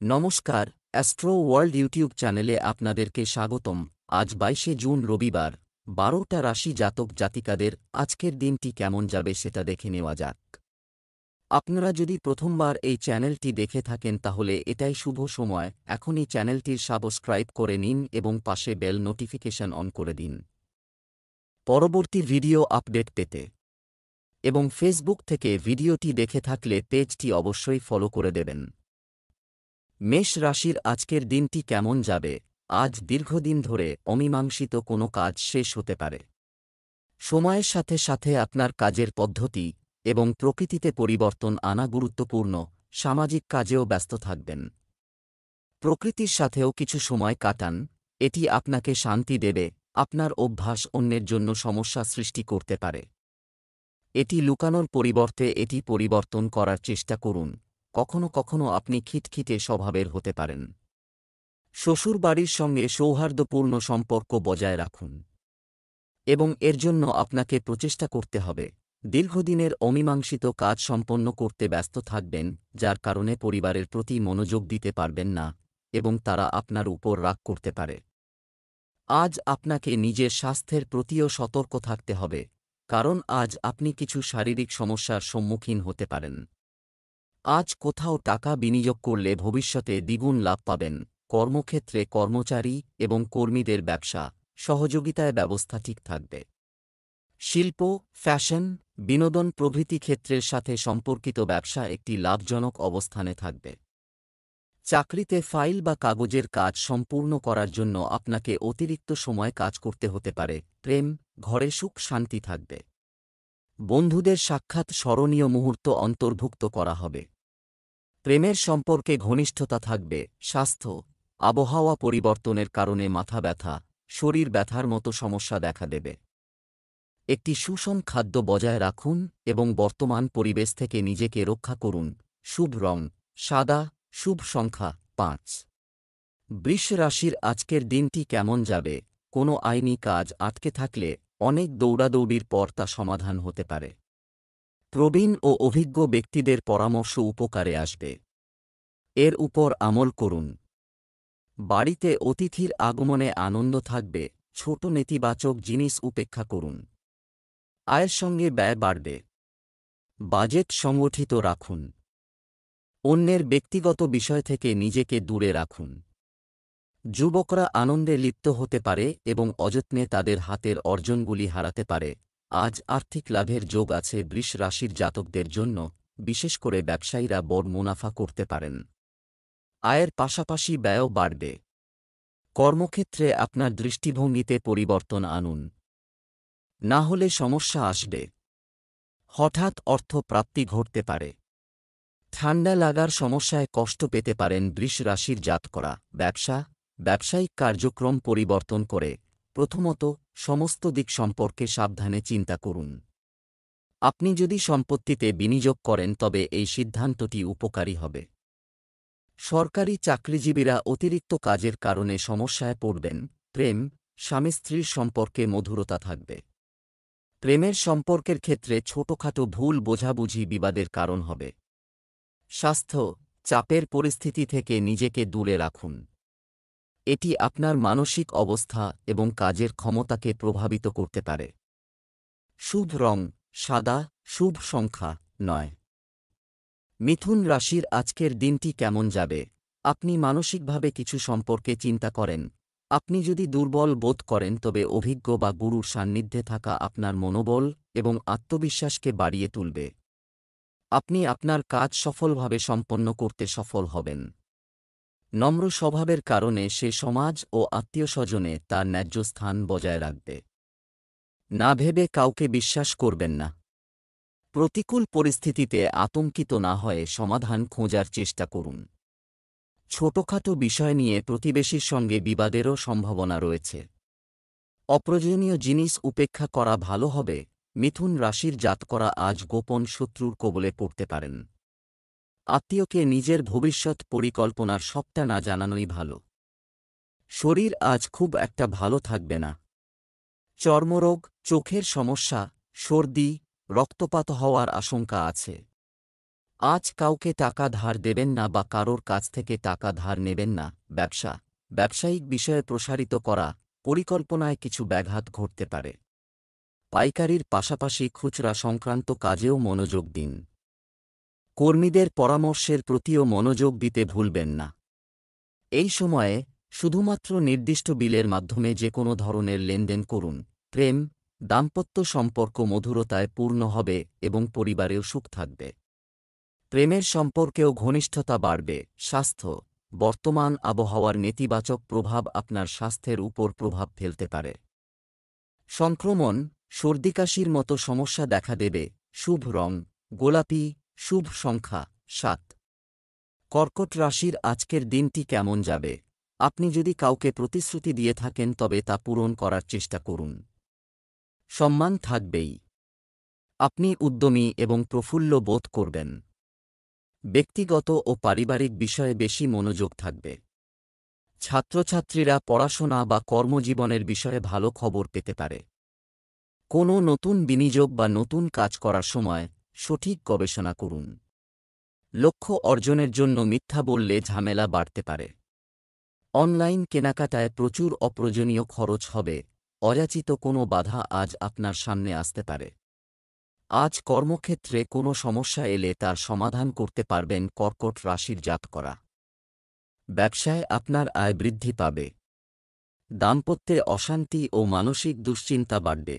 নমস্কার, astro world YouTube চ্যানেলে আপনাদেরকে স্বাগতম। আজ ২২শে জুন রবিবার, ১২টা রাশি জাতক জাতিকাদের আজকের দিনটি কেমন যাবে সেটা দেখে নেওয়া যাক। আপনারা যদি প্রথমবার এই চ্যানেলটি দেখে থাকেন তাহলে এটাই শুভ সময়, এখনই চ্যানেলটির সাবস্ক্রাইব করে নিন এবং পাশে বেল নোটিফিকেশন অন করে দিন পরবর্তী ভিডিও আপডেট পেতে। এবং ফেসবুক থেকে ভিডিওটি দেখে থাকলে পেজটি অবশ্যই ফলো করে দেবেন। মেষ রাশির আজকের দিনটি কেমন যাবে? আজ দীর্ঘদিন ধরে অমীমাংসিত কোনো কাজ শেষ হতে পারে। সময়ের সাথে সাথে আপনার কাজের পদ্ধতি এবং প্রকৃতিতে পরিবর্তন আনা গুরুত্বপূর্ণ। সামাজিক কাজেও ব্যস্ত থাকবেন। প্রকৃতির সাথেও কিছু সময় কাটান, এটি আপনাকে শান্তি দেবে। আপনার অভ্যাস অন্যের জন্য সমস্যা সৃষ্টি করতে পারে। এটি লুকানোর পরিবর্তে এটি পরিবর্তন করার চেষ্টা করুন। কখনো কখনো আপনি খিটখিটে স্বভাবের হতে পারেন। শ্বশুরবাড়ির সঙ্গে সৌহার্দ্যপূর্ণ সম্পর্ক বজায় রাখুন এবং এর জন্য আপনাকে প্রচেষ্টা করতে হবে। দীর্ঘদিনের অমীমাংসিত কাজ সম্পন্ন করতে ব্যস্ত থাকবেন, যার কারণে পরিবারের প্রতি মনোযোগ দিতে পারবেন না এবং তারা আপনার উপর রাগ করতে পারে। আজ আপনাকে নিজের স্বাস্থ্যের প্রতিও সতর্ক থাকতে হবে, কারণ আজ আপনি কিছু শারীরিক সমস্যার সম্মুখীন হতে পারেন। আজ কোথাও টাকা বিনিয়োগ করলে ভবিষ্যতে দ্বিগুণ লাভ পাবেন। কর্মক্ষেত্রে কর্মচারী এবং কর্মীদের ব্যবসা সহযোগিতায় ব্যবস্থা ঠিক থাকবে। শিল্প, ফ্যাশন, বিনোদন প্রভৃতি ক্ষেত্রের সাথে সম্পর্কিত ব্যবসা একটি লাভজনক অবস্থানে থাকবে। চাকরিতে ফাইল বা কাগজের কাজ সম্পূর্ণ করার জন্য আপনাকে অতিরিক্ত সময় কাজ করতে হতে পারে। প্রেম, ঘরে সুখ শান্তি থাকবে। বন্ধুদের সাক্ষাৎ স্মরণীয় মুহূর্ত অন্তর্ভুক্ত করা হবে। প্রেমের সম্পর্কে ঘনিষ্ঠতা থাকবে। স্বাস্থ্য, আবহাওয়া পরিবর্তনের কারণে মাথা ব্যথা, শরীর ব্যথার মতো সমস্যা দেখা দেবে। একটি সুষম খাদ্য বজায় রাখুন এবং বর্তমান পরিবেশ থেকে নিজেকে রক্ষা করুন। শুভ রং সাদা, শুভ সংখ্যা ৫। বৃষ রাশির আজকের দিনটি কেমন যাবে? কোনো আইনি কাজ আটকে থাকলে অনেক দৌড়াদৌড়ির পর তা সমাধান হতে পারে। প্রবীণ ও অভিজ্ঞ ব্যক্তিদের পরামর্শ উপকারে আসবে। এর উপর আমল করুন। বাড়িতে অতিথির আগমনে আনন্দ থাকবে। ছোট নেতিবাচক জিনিস উপেক্ষা করুন। আয়ের সঙ্গে ব্যয় বাড়বে। বাজেট সংগঠিত রাখুন। অন্যের ব্যক্তিগত বিষয় থেকে নিজেকে দূরে রাখুন। যুবকরা আনন্দে লিপ্ত হতে পারে এবং অযত্নে তাদের হাতের অর্জনগুলি হারাতে পারে। আজ আর্থিক লাভের যোগ আছে বৃষ রাশির জাতকদের জন্য, বিশেষ করে ব্যবসায়ীরা বড় মুনাফা করতে পারেন। আয়ের পাশাপাশি ব্যয়ও বাড়বে। কর্মক্ষেত্রে আপনার দৃষ্টিভঙ্গিতে পরিবর্তন আনুন, না হলে সমস্যা আসবে। হঠাৎ অর্থ প্রাপ্তি ঘটতে পারে। ঠান্ডা লাগার সমস্যায় কষ্ট পেতে পারেন বৃষ রাশির জাতকরা। ব্যবসায়িক কার্যক্রম পরিবর্তন করে প্রথমত সমস্ত দিক সম্পর্কে সাবধানে চিন্তা করুন। আপনি যদি সম্পত্তিতে বিনিয়োগ করেন তবে এই সিদ্ধান্তটি উপকারী হবে। সরকারি চাকরিজীবীরা অতিরিক্ত কাজের কারণে সমস্যায় পড়বেন। প্রেম, স্বামী স্ত্রীর সম্পর্কে মধুরতা থাকবে। প্রেমের সম্পর্কের ক্ষেত্রে ছোটখাটো ভুল বোঝাবুঝি বিবাদের কারণ হবে। স্বাস্থ্য, চাপের পরিস্থিতি থেকে নিজেকে দূরে রাখুন। এটি আপনার মানসিক অবস্থা এবং কাজের ক্ষমতাকে প্রভাবিত করতে পারে। শুভ রং সাদা, শুভ সংখ্যা ৯। মিথুন রাশির আজকের দিনটি কেমন যাবে? আপনি মানসিকভাবে কিছু সম্পর্কে চিন্তা করেন। আপনি যদি দুর্বল বোধ করেন তবে অভিজ্ঞ বা গুরুর সান্নিধ্যে থাকা আপনার মনোবল এবং আত্মবিশ্বাসকে বাড়িয়ে তুলবে। আপনি আপনার কাজ সফলভাবে সম্পন্ন করতে সফল হবেন। নম্র স্বভাবের কারণে সে সমাজ ও আত্মীয়স্বজনে তার ন্যায্য স্থান বজায় রাখবে। না ভেবে কাউকে বিশ্বাস করবেন না। প্রতিকূল পরিস্থিতিতে আতঙ্কিত না হয়ে সমাধান খোঁজার চেষ্টা করুন। ছোটখাটো বিষয় নিয়ে প্রতিবেশীর সঙ্গে বিবাদেরও সম্ভাবনা রয়েছে। অপ্রয়োজনীয় জিনিস উপেক্ষা করা ভালো হবে। মিথুন রাশির জাতকরা আজ গোপন শত্রুর কবলে পড়তে পারেন। আত্মীয়কে নিজের ভবিষ্যৎ পরিকল্পনার সবটা না জানানোই ভালো। শরীর আজ খুব একটা ভালো থাকবে না। চর্মরোগ, চোখের সমস্যা, সর্দি, রক্তপাত হওয়ার আশঙ্কা আছে। আজ কাউকে টাকা ধার দেবেন না বা কারোর কাছ থেকে টাকা ধার নেবেন না। ব্যবসায়িক বিষয়ে প্রসারিত করা পরিকল্পনায় কিছু ব্যাঘাত ঘটতে পারে। পাইকারির পাশাপাশি খুচরা সংক্রান্ত কাজেও মনোযোগ দিন। কর্মীদের পরামর্শের প্রতিও মনোযোগ দিতে ভুলবেন না। এই সময়ে শুধুমাত্র নির্দিষ্ট বিলের মাধ্যমে যে কোনো ধরনের লেনদেন করুন। প্রেম, দাম্পত্য সম্পর্ক মধুরতায় পূর্ণ হবে এবং পরিবারেও সুখ থাকবে। প্রেমের সম্পর্কেও ঘনিষ্ঠতা বাড়বে। স্বাস্থ্য, বর্তমান আবহাওয়ার নেতিবাচক প্রভাব আপনার স্বাস্থ্যের উপর প্রভাব ফেলতে পারে। সংক্রমণ, সর্দিকাশির মতো সমস্যা দেখা দেবে। শুভ রং গোলাপি, শুভ সংখ্যা 7। কর্কট রাশির আজকের দিনটি কেমন যাবে? আপনি যদি কাউকে প্রতিশ্রুতি দিয়ে থাকেন তবে তা পূরণ করার চেষ্টা করুন। সম্মান থাকবেই। আপনি উদ্যমী এবং প্রফুল্ল বোধ করবেন। ব্যক্তিগত ও পারিবারিক বিষয়ে বেশি মনোযোগ থাকবে। ছাত্রছাত্রীরা পড়াশোনা বা কর্মজীবনের বিষয়ে ভালো খবর পেতে পারে। কোনো নতুন বিনিয়োগ বা নতুন কাজ করার সময় সঠিক গবেষণা করুন। লক্ষ্য অর্জনের জন্য মিথ্যা বললে ঝামেলা বাড়তে পারে। অনলাইন কেনাকাটায় প্রচুর অপ্রয়োজনীয় খরচ হবে। অযাচিত কোনো বাধা আজ আপনার সামনে আসতে পারে। আজ কর্মক্ষেত্রে কোনো সমস্যা এলে তার সমাধান করতে পারবেন কর্কট রাশির জাতকরা। ব্যবসায় আপনার আয় বৃদ্ধি পাবে। দাম্পত্যে অশান্তি ও মানসিক দুশ্চিন্তা বাড়বে।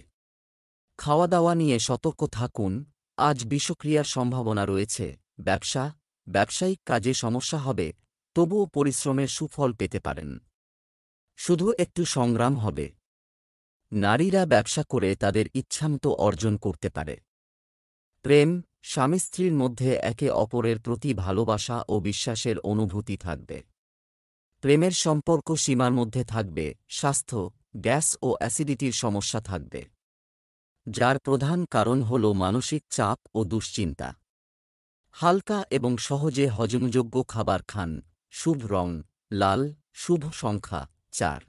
খাওয়া দাওয়া নিয়ে সতর্ক থাকুন। আজ বিষক্রিয়ার সম্ভাবনা রয়েছে। ব্যবসায়িক কাজে সমস্যা হবে, তবুও পরিশ্রমের সুফল পেতে পারেন। শুধু একটু সংগ্রাম হবে। নারীরা ব্যবসা করে তাদের ইচ্ছামতো অর্জন করতে পারে। প্রেম, স্বামী স্ত্রীর মধ্যে একে অপরের প্রতি ভালোবাসা ও বিশ্বাসের অনুভূতি থাকবে। প্রেমের সম্পর্ক সীমার মধ্যে থাকবে। স্বাস্থ্য, গ্যাস ও অ্যাসিডিটির সমস্যা থাকবে, যার প্রধান কারণ হল মানসিক চাপ ও দুশ্চিন্তা। হালকা এবং সহজে হজমযোগ্য খাবার খান। শুভ রং লাল, শুভ সংখ্যা 4।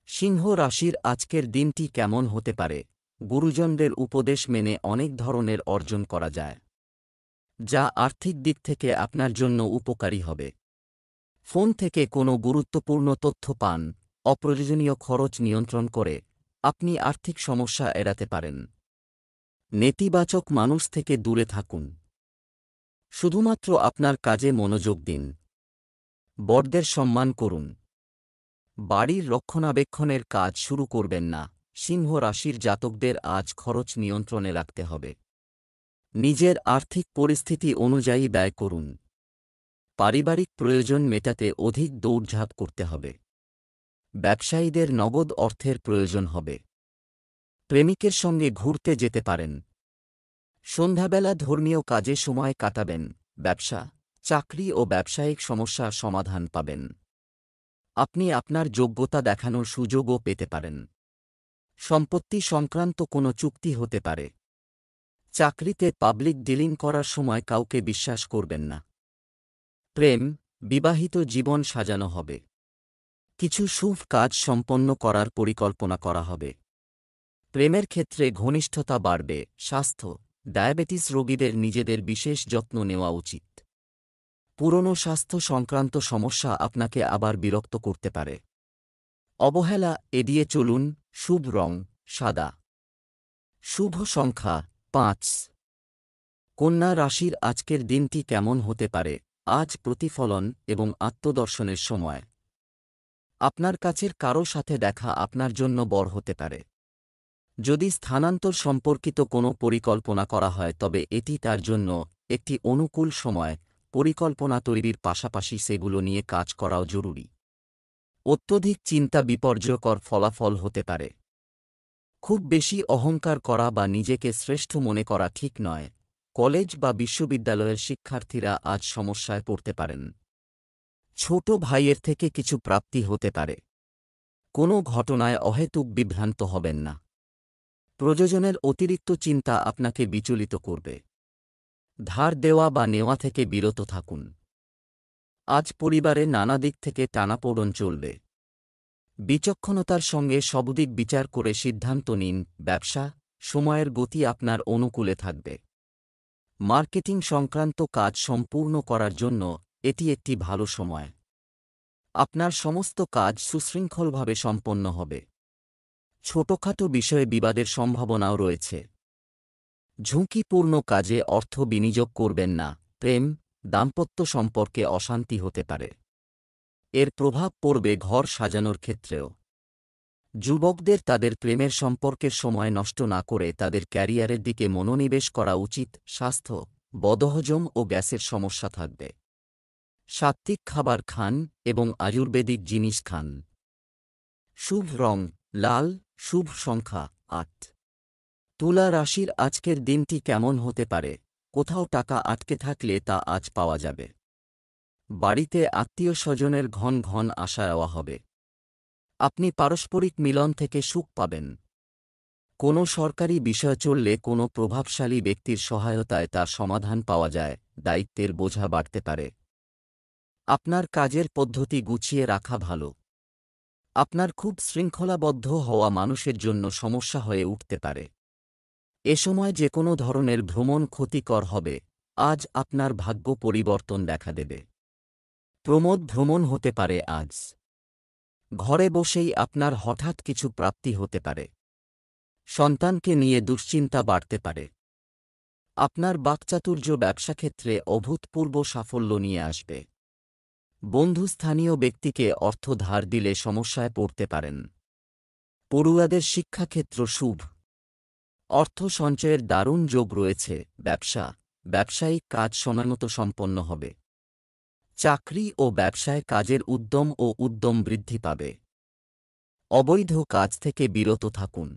সিংহ রাশির আজকের দিনটি কেমন হতে পারে? গুরুজনদের উপদেশ মেনে অনেক ধরনের অর্জন করা যায়, যা আর্থিক দিক থেকে আপনার জন্য উপকারী হবে। ফোন থেকে কোনো গুরুত্বপূর্ণ তথ্য পান। অপ্রয়োজনীয় খরচ নিয়ন্ত্রণ করে আপনি আর্থিক সমস্যা এড়াতে পারেন। নেতিবাচক মানুষ থেকে দূরে থাকুন। শুধুমাত্র আপনার কাজে মনোযোগ দিন। বড়দের সম্মান করুন। বাড়ির রক্ষণাবেক্ষণের কাজ শুরু করবেন না। সিংহ রাশির জাতকদের আজ খরচ নিয়ন্ত্রণে রাখতে হবে। নিজের আর্থিক পরিস্থিতি অনুযায়ী ব্যয় করুন। পারিবারিক প্রয়োজন মেটাতে অধিক দৌড়ঝাঁপ করতে হবে। ব্যবসায়ীদের নগদ অর্থের প্রয়োজন হবে। প্রেমিকের সঙ্গে ঘুরতে যেতে পারেন। সন্ধ্যাবেলা ধর্মীয় কাজে সময় কাটাবেন। ব্যবসা, চাকরি ও ব্যবসায়িক সমস্যার সমাধান পাবেন। আপনি আপনার যোগ্যতা দেখানোর সুযোগও পেতে পারেন। সম্পত্তি সংক্রান্ত কোনো চুক্তি হতে পারে। চাকরিতে পাবলিক ডিলিং করার সময় কাউকে বিশ্বাস করবেন না। প্রেম, বিবাহিত জীবন সাজানো হবে। কিছু শুভ কাজ সম্পন্ন করার পরিকল্পনা করা হবে। প্রেমের ক্ষেত্রে ঘনিষ্ঠতা বাড়বে। স্বাস্থ্য, ডায়াবেটিস রোগীদের নিজেদের বিশেষ যত্ন নেওয়া উচিত। পুরনো স্বাস্থ্য সংক্রান্ত সমস্যা আপনাকে আবার বিরক্ত করতে পারে। অবহেলা এড়িয়ে চলুন। শুভ রং সাদা, শুভ সংখ্যা 5। কন্যা রাশির আজকের দিনটি কেমন হতে পারে? আজ প্রতিফলন এবং আত্মদর্শনের সময়। আপনার কাছের কারো সাথে দেখা আপনার জন্য বর হতে পারে। যদি স্থানান্তর সম্পর্কিত কোনো পরিকল্পনা করা হয় তবে এটি তার জন্য একটি অনুকূল সময়। পরিকল্পনা তৈরির পাশাপাশি সেগুলো নিয়ে কাজ করাও জরুরি। অত্যধিক চিন্তা বিপর্যয়কর ফলাফল হতে পারে। খুব বেশি অহংকার করা বা নিজেকে শ্রেষ্ঠ মনে করা ঠিক নয়। কলেজ বা বিশ্ববিদ্যালয়ের শিক্ষার্থীরা আজ সমস্যায় পড়তে পারেন। ছোট ভাইয়ের থেকে কিছু প্রাপ্তি হতে পারে। কোনো ঘটনায় অহেতুক বিভ্রান্ত হবেন না। প্রয়োজনের অতিরিক্ত চিন্তা আপনাকে বিচলিত করবে। ধার দেওয়া বা নেওয়া থেকে বিরত থাকুন। আজ পরিবারে নানা দিক থেকে টানাপোড়েন চলবে। বিচক্ষণতার সঙ্গে সবদিক বিচার করে সিদ্ধান্ত নিন। ব্যবসা, সময়ের গতি আপনার অনুকূলে থাকবে। মার্কেটিং সংক্রান্ত কাজ সম্পূর্ণ করার জন্য এটি একটি ভালো সময়। আপনার সমস্ত কাজ সুশৃঙ্খলভাবে সম্পন্ন হবে। ছোটখাটো বিষয়ে বিবাদের সম্ভাবনাও রয়েছে। ঝুঁকিপূর্ণ কাজে অর্থ বিনিয়োগ করবেন না। প্রেম, দাম্পত্য সম্পর্কে অশান্তি হতে পারে। এর প্রভাব পড়বে ঘর সাজানোর ক্ষেত্রেও। যুবকদের তাদের প্রেমের সম্পর্কের সময় নষ্ট না করে তাদের ক্যারিয়ারের দিকে মনোনিবেশ করা উচিত। স্বাস্থ্য, বদহজম ও গ্যাসের সমস্যা থাকবে। সাত্ত্বিক খাবার খান এবং আয়ুর্বেদিক জিনিস খান। শুভ রং লাল, শুভ সংখ্যা ৮। তুলা রাশির আজকের দিনটি কেমন হতে পারে? কোথাও টাকা আটকে থাকলে তা আজ পাওয়া যাবে। বাড়িতে আত্মীয় স্বজনের ঘন ঘন আসা যাওয়া হবে। আপনি পারস্পরিক মিলন থেকে সুখ পাবেন। কোনো সরকারি বিষয় চললে কোনো প্রভাবশালী ব্যক্তির সহায়তায় তার সমাধান পাওয়া যায়। দায়িত্বের বোঝা বাড়তে পারে। আপনার কাজের পদ্ধতি গুছিয়ে রাখা ভালো। আপনার খুব শৃঙ্খলাবদ্ধ হওয়া মানুষের জন্য সমস্যা হয়ে উঠতে পারে। এ সময় যে কোনো ধরনের ভ্রমণ ক্ষতিকর হবে। আজ আপনার ভাগ্য পরিবর্তন দেখা দেবে। প্রমোদ ভ্রমণ হতে পারে আজ। ঘরে বসেই আপনার হঠাৎ কিছু প্রাপ্তি হতে পারে। সন্তানকে নিয়ে দুশ্চিন্তা বাড়তে পারে। আপনার বাকচাতুর্য ব্যবসাক্ষেত্রে অভূতপূর্ব সাফল্য নিয়ে আসবে। বন্ধু স্থানীয় ব্যক্তিকে অর্থ ধার দিলে সমস্যায় পড়তে পারেন। পড়ুয়াদের শিক্ষাক্ষেত্র শুভ। অর্থ সঞ্চয়ের দারুণ যোগ রয়েছে। ব্যবসায়িক কাজ সময়মতো সম্পন্ন হবে। চাকরি ও ব্যবসায় কাজের উদ্যম বৃদ্ধি পাবে। অবৈধ কাজ থেকে বিরত থাকুন।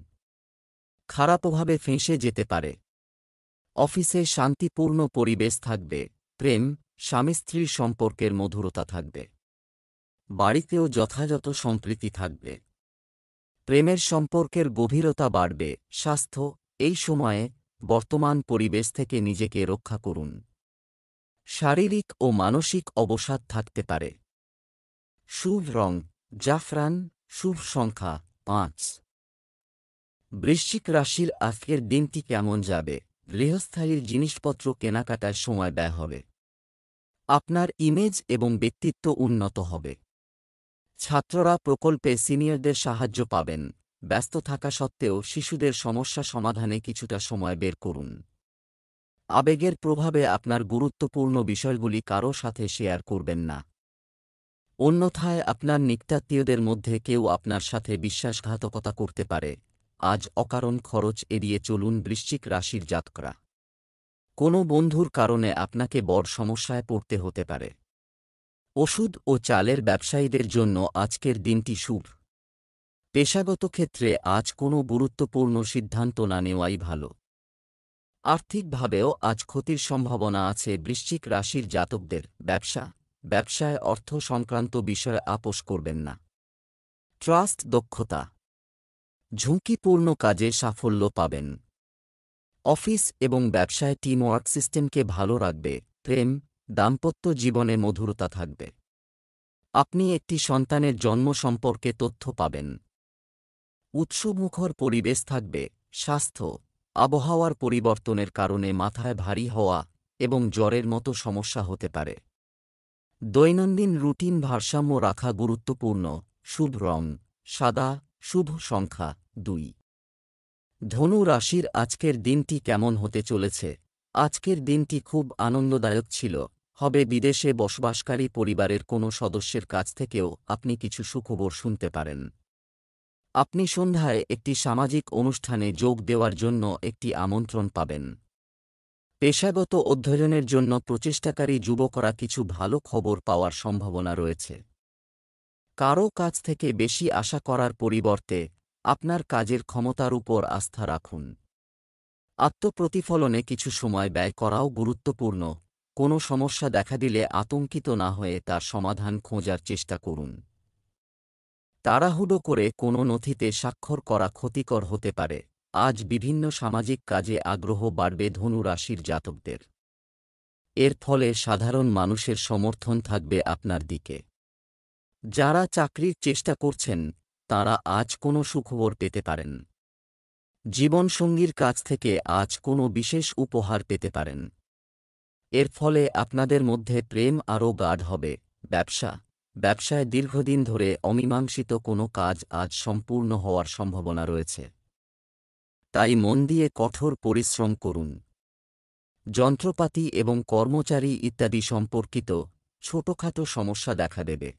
খারাপ প্রভাবে ফেঁসে যেতে পারে। অফিসে শান্তিপূর্ণ পরিবেশ থাকবে। প্রেম, স্বামী স্ত্রীর সম্পর্কের মধুরতা থাকবে। বাড়িতেও যথাযথ সম্প্রীতি থাকবে। প্রেমের সম্পর্কের গভীরতা বাড়বে। স্বাস্থ্য, এই সময়ে বর্তমান পরিবেশ থেকে নিজেকে রক্ষা করুন। শারীরিক ও মানসিক অবসাদ থাকতে পারে। শুভ রং জাফরান, শুভ সংখ্যা ৫। বৃশ্চিক রাশির আজকের দিনটি কেমন যাবে? গৃহস্থালির জিনিসপত্র কেনাকাটায় সময় ব্যয় হবে। আপনার ইমেজ এবং ব্যক্তিত্ব উন্নত হবে। ছাত্ররা প্রকল্পে সিনিয়রদের সাহায্য পাবেন। ব্যস্ত থাকা সত্ত্বেও শিশুদের সমস্যা সমাধানে কিছুটা সময় বের করুন। আবেগের প্রভাবে আপনার গুরুত্বপূর্ণ বিষয়গুলি কারও সাথে শেয়ার করবেন না। অন্যথায় আপনার নিকটাত্মীয়দের মধ্যে কেউ আপনার সাথে বিশ্বাসঘাতকতা করতে পারে। আজ অকারণ খরচ এড়িয়ে চলুন। বৃশ্চিক রাশির জাতকরা, কোনো বন্ধুর কারণে আপনাকে বড় সমস্যায় পড়তে হতে পারে। ওষুধ ও চালের ব্যবসায়ীদের জন্য আজকের দিনটি শুভ। পেশাগত ক্ষেত্রে আজ কোনো গুরুত্বপূর্ণ সিদ্ধান্ত না নেওয়াই ভালো। আর্থিকভাবেও আজ ক্ষতির সম্ভাবনা আছে। বৃশ্চিক রাশির জাতকদের ব্যবসায় অর্থ সংক্রান্ত বিষয়ে আপোস করবেন না। ট্রাস্ট, দক্ষতা, ঝুঁকিপূর্ণ কাজে সাফল্য পাবেন। অফিস এবং ব্যবসায় টিমওয়ার্ক সিস্টেমকে ভালো রাখবে। প্রেম, দাম্পত্য জীবনে মধুরতা থাকবে। আপনি একটি সন্তানের জন্ম সম্পর্কে তথ্য পাবেন। উৎসবমুখর পরিবেশ থাকবে। স্বাস্থ্য, আবহাওয়ার পরিবর্তনের কারণে মাথায় ভারী হওয়া এবং জ্বরের মতো সমস্যা হতে পারে। দৈনন্দিন রুটিন ভারসাম্য রাখা গুরুত্বপূর্ণ। শুভ রং সাদা, শুভ সংখ্যা ২। ধনু রাশির আজকের দিনটি কেমন হতে চলেছে? আজকের দিনটি খুব আনন্দদায়ক ছিল। হবে বিদেশে বসবাসকারী পরিবারের কোনো সদস্যের কাছ থেকেও আপনি কিছু সুখবর শুনতে পারেন। আপনি সন্ধ্যায় একটি সামাজিক অনুষ্ঠানে যোগ দেওয়ার জন্য একটি আমন্ত্রণ পাবেন। পেশাগত অধ্যয়নের জন্য প্রচেষ্টাকারী যুবকরা কিছু ভালো খবর পাওয়ার সম্ভাবনা রয়েছে। কারও কাছ থেকে বেশি আশা করার পরিবর্তে আপনার কাজের ক্ষমতার উপর আস্থা রাখুন। আত্মপ্রতিফলনে কিছু সময় ব্যয় করাও গুরুত্বপূর্ণ। কোনো সমস্যা দেখা দিলে আতঙ্কিত না হয়ে তার সমাধান খোঁজার চেষ্টা করুন। তাড়াহুড়ো করে কোনো নথিতে স্বাক্ষর করা ক্ষতিকর হতে পারে। আজ বিভিন্ন সামাজিক কাজে আগ্রহ বাড়বে ধনু রাশির জাতকদের। এর ফলে সাধারণ মানুষের সমর্থন থাকবে আপনার দিকে। যারা চাকরির চেষ্টা করছেন তাঁরা আজ কোনো সুখবর পেতে পারেন। জীবনসঙ্গীর কাছ থেকে আজ কোনো বিশেষ উপহার পেতে পারেন। এর ফলে আপনাদের মধ্যে প্রেম আরও গাঢ় হবে। ব্যবসায় দীর্ঘদিন ধরে অমীমাংসিত কোনো কাজ আজ সম্পূর্ণ হওয়ার সম্ভাবনা রয়েছে। তাই মন দিয়ে কঠোর পরিশ্রম করুন। যন্ত্রপাতি এবং কর্মচারী ইত্যাদি সম্পর্কিত ছোটখাটো সমস্যা দেখা দেবে।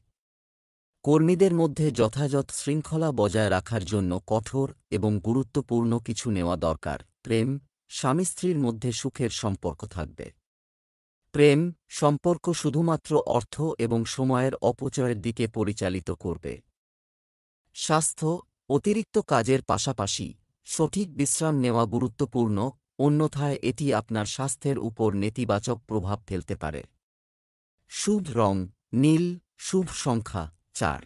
কর্মীদের মধ্যে যথাযথ শৃঙ্খলা বজায় রাখার জন্য কঠোর এবং গুরুত্বপূর্ণ কিছু নেওয়া দরকার। প্রেম, স্বামী স্ত্রীর মধ্যে সুখের সম্পর্ক থাকবে। প্রেম সম্পর্ক শুধুমাত্র অর্থ এবং সময়ের অপচয়ের দিকে পরিচালিত করবে। স্বাস্থ্য, অতিরিক্ত কাজের পাশাপাশি সঠিক বিশ্রাম নেওয়া গুরুত্বপূর্ণ, অন্যথায় এটি আপনার স্বাস্থ্যের উপর নেতিবাচক প্রভাব ফেলতে পারে। শুভ রং নীল, শুভ সংখ্যা 4।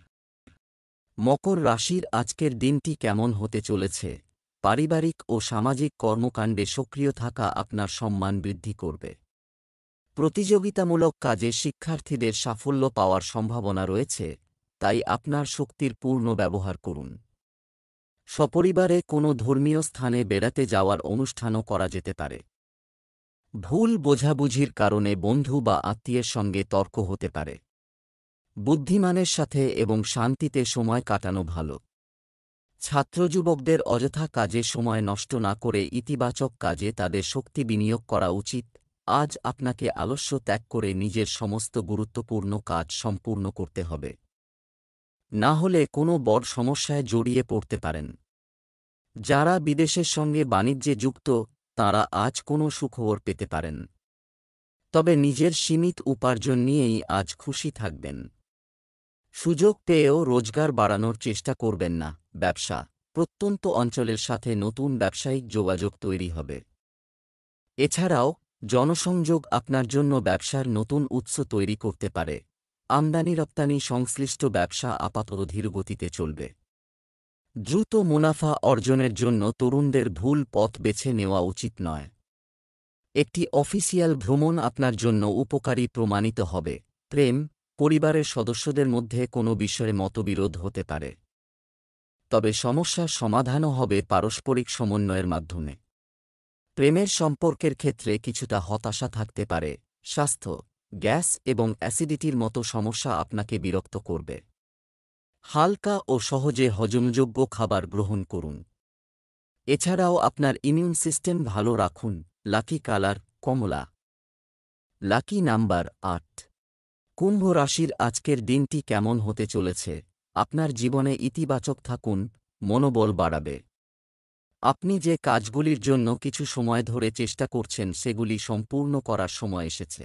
মকর রাশির আজকের দিনটি কেমন হতে চলেছে? পারিবারিক ও সামাজিক কর্মকাণ্ডে সক্রিয় থাকা আপনার সম্মান বৃদ্ধি করবে। প্রতিযোগিতামূলক কাজে শিক্ষার্থীদের সাফল্য পাওয়ার সম্ভাবনা রয়েছে, তাই আপনার শক্তির পূর্ণ ব্যবহার করুন। সপরিবারে কোনো ধর্মীয় স্থানে বেড়াতে যাওয়ার অনুষ্ঠানও করা যেতে পারে। ভুল বোঝাবুঝির কারণে বন্ধু বা আত্মীয়ের সঙ্গে তর্ক হতে পারে। বুদ্ধিমানের সাথে এবং শান্তিতে সময় কাটানো ভালো। ছাত্রযুবকদের অযথা কাজে সময় নষ্ট না করে ইতিবাচক কাজে তাদের শক্তি বিনিয়োগ করা উচিত। আজ আপনাকে আলস্য ত্যাগ করে নিজের সমস্ত গুরুত্বপূর্ণ কাজ সম্পূর্ণ করতে হবে। না হলে কোনো বড় সমস্যায় জড়িয়ে পড়তে পারেন। যারা বিদেশের সঙ্গে বাণিজ্যে যুক্ত তাঁরা আজ কোনো সুখবর পেতে পারেন। তবে নিজের সীমিত উপার্জন নিয়েই আজ খুশি থাকবেন। সুযোগ পেয়েও রোজগার বাড়ানোর চেষ্টা করবেন না। ব্যবসা, প্রত্যন্ত অঞ্চলের সাথে নতুন ব্যবসায়িক যোগাযোগ তৈরি হবে। এছাড়াও জনসংযোগ আপনার জন্য ব্যবসার নতুন উৎস তৈরি করতে পারে। আমদানি রপ্তানি সংশ্লিষ্ট ব্যবসা আপাতত ধীরগতিতে চলবে। দ্রুত মুনাফা অর্জনের জন্য তরুণদের ভুল পথ বেছে নেওয়া উচিত নয়। একটি অফিসিয়াল ভ্রমণ আপনার জন্য উপকারী প্রমাণিত হবে। প্রেম, পরিবারের সদস্যদের মধ্যে কোনো বিষয়ে মতবিরোধ হতে পারে। তবে সমস্যার সমাধানও হবে পারস্পরিক সমন্বয়ের মাধ্যমে। প্রেমের সম্পর্কের ক্ষেত্রে কিছুটা হতাশা থাকতে পারে। স্বাস্থ্য, গ্যাস এবং অ্যাসিডিটির মতো সমস্যা আপনাকে বিরক্ত করবে। হালকা ও সহজে হজমযোগ্য খাবার গ্রহণ করুন। এছাড়াও আপনার ইমিউন সিস্টেম ভালো রাখুন। লাকি কালার কমলা। Lucky number 8। কুম্ভ রাশির আজকের দিনটি কেমন হতে চলেছে? আপনার জীবনে ইতিবাচক থাকুন, মনোবল বাড়াবে। আপনি যে কাজগুলির জন্য কিছু সময় ধরে চেষ্টা করছেন সেগুলি সম্পূর্ণ করার সময় এসেছে।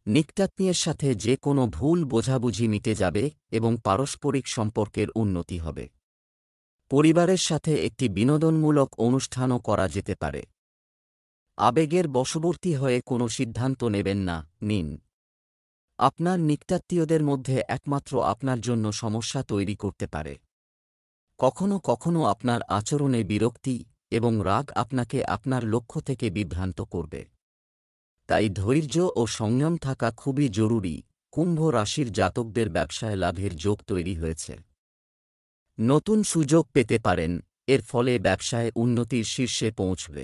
নিকটাত্মীয়ের সাথে যে কোনো ভুল বোঝাবুঝি মিটে যাবে এবং পারস্পরিক সম্পর্কের উন্নতি হবে। পরিবারের সাথে একটি বিনোদনমূলক অনুষ্ঠানও করা যেতে পারে। আবেগের বশবর্তী হয়ে কোনো সিদ্ধান্ত নেবেন না, নিন। আপনার নিকটাত্মীয়দের মধ্যে একমাত্র আপনার জন্য সমস্যা তৈরি করতে পারে। কখনো কখনো আপনার আচরণে বিরক্তি এবং রাগ আপনাকে আপনার লক্ষ্য থেকে বিভ্রান্ত করবে। তাই ধৈর্য ও সংযম থাকা খুবই জরুরি। কুম্ভ রাশির জাতকদের ব্যবসায় লাভের যোগ তৈরি হয়েছে। নতুন সুযোগ পেতে পারেন, এর ফলে ব্যবসায় উন্নতির শীর্ষে পৌঁছবে।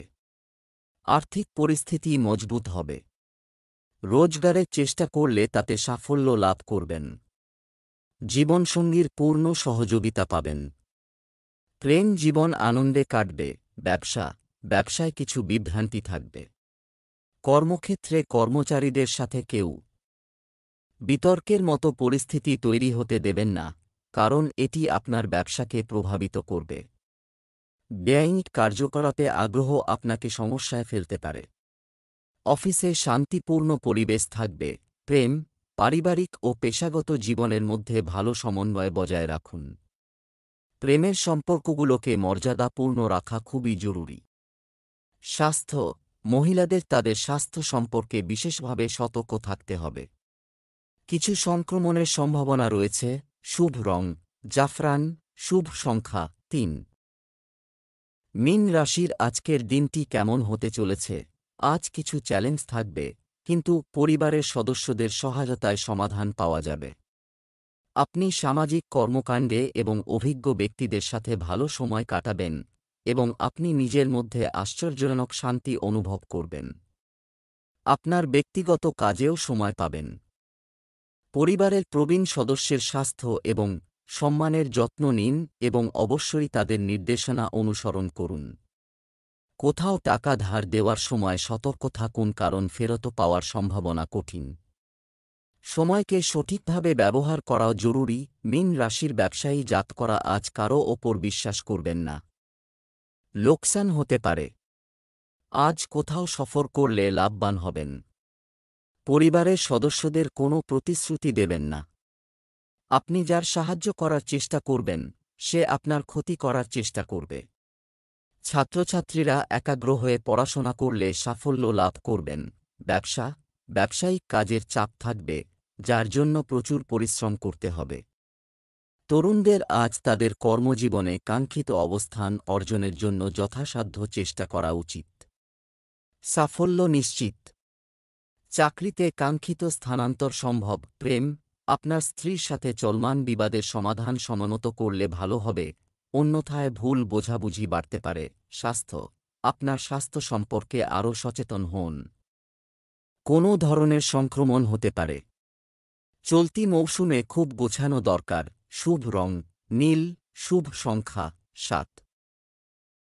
আর্থিক পরিস্থিতি মজবুত হবে। রোজগারের চেষ্টা করলে তাতে সাফল্য লাভ করবেন। জীবনসঙ্গীর পূর্ণ সহযোগিতা পাবেন। প্রেম জীবন আনন্দে কাটবে। ব্যবসায় কিছু বিভ্রান্তি থাকবে। কর্মক্ষেত্রে কর্মচারীদের সাথে কেউ বিতর্কের মতো পরিস্থিতি তৈরি হতে দেবেন না, কারণ এটি আপনার ব্যবসাকে প্রভাবিত করবে। বেআইনি কার্যকলাপে আগ্রহ আপনাকে সমস্যায় ফেলতে পারে। অফিসে শান্তিপূর্ণ পরিবেশ থাকবে। প্রেম, পারিবারিক ও পেশাগত জীবনের মধ্যে ভালো সমন্বয় বজায় রাখুন। প্রেমের সম্পর্কগুলোকে মর্যাদাপূর্ণ রাখা খুবই জরুরি। স্বাস্থ্য, মহিলাদের তাদের স্বাস্থ্য সম্পর্কে বিশেষভাবে সতর্ক থাকতে হবে। কিছু সংক্রমণের সম্ভাবনা রয়েছে। শুভ রং জাফরান, শুভ সংখ্যা 3। মীন রাশির আজকের দিনটি কেমন হতে চলেছে? আজ কিছু চ্যালেঞ্জ থাকবে, কিন্তু পরিবারের সদস্যদের সহায়তায় সমাধান পাওয়া যাবে। আপনি সামাজিক কর্মকাণ্ডে এবং অভিজ্ঞ ব্যক্তিদের সাথে ভালো সময় কাটাবেন এবং আপনি নিজের মধ্যে আশ্চর্যজনক শান্তি অনুভব করবেন। আপনার ব্যক্তিগত কাজেও সময় পাবেন। পরিবারের প্রবীণ সদস্যের স্বাস্থ্য এবং সম্মানের যত্ন নিন এবং অবশ্যই তাদের নির্দেশনা অনুসরণ করুন। কোথাও টাকা ধার দেওয়ার সময় সতর্ক থাকুন, কারণ ফেরত পাওয়ার সম্ভাবনা কঠিন। সময়কে সঠিকভাবে ব্যবহার করাও জরুরি। মীন রাশির ব্যবসায়ী জাতকরা আজ কারও ওপর বিশ্বাস করবেন না। লোকসান হতে পারে। আজ কোথাও সফর করলে লাভবান হবেন। পরিবারের সদস্যদের কোনো প্রতিশ্রুতি দেবেন না। আপনি যার সাহায্য করার চেষ্টা করবেন, সে আপনার ক্ষতি করার চেষ্টা করবে। ছাত্রছাত্রীরা একাগ্র হয়ে পড়াশোনা করলে সাফল্য লাভ করবেন। ব্যবসায়িক কাজের চাপ থাকবে, যার জন্য প্রচুর পরিশ্রম করতে হবে। তরুণদের আজ তাদের কর্মজীবনে কাঙ্ক্ষিত অবস্থান অর্জনের জন্য যথাসাধ্য চেষ্টা করা উচিত। সাফল্য নিশ্চিত। চাকরিতে কাঙ্ক্ষিত স্থানান্তর সম্ভব। প্রেম, আপনার স্ত্রীর সাথে চলমান বিবাদের সমাধান সমনত করলে ভালো হবে, অন্যথায় ভুল বোঝাবুঝি বাড়তে পারে। স্বাস্থ্য, আপনার স্বাস্থ্য সম্পর্কে আরও সচেতন হন। কোনো ধরনের সংক্রমণ হতে পারে। চলতি মৌসুমে খুব গোছানো দরকার। শুভ রং নীল, শুভ সংখ্যা 7।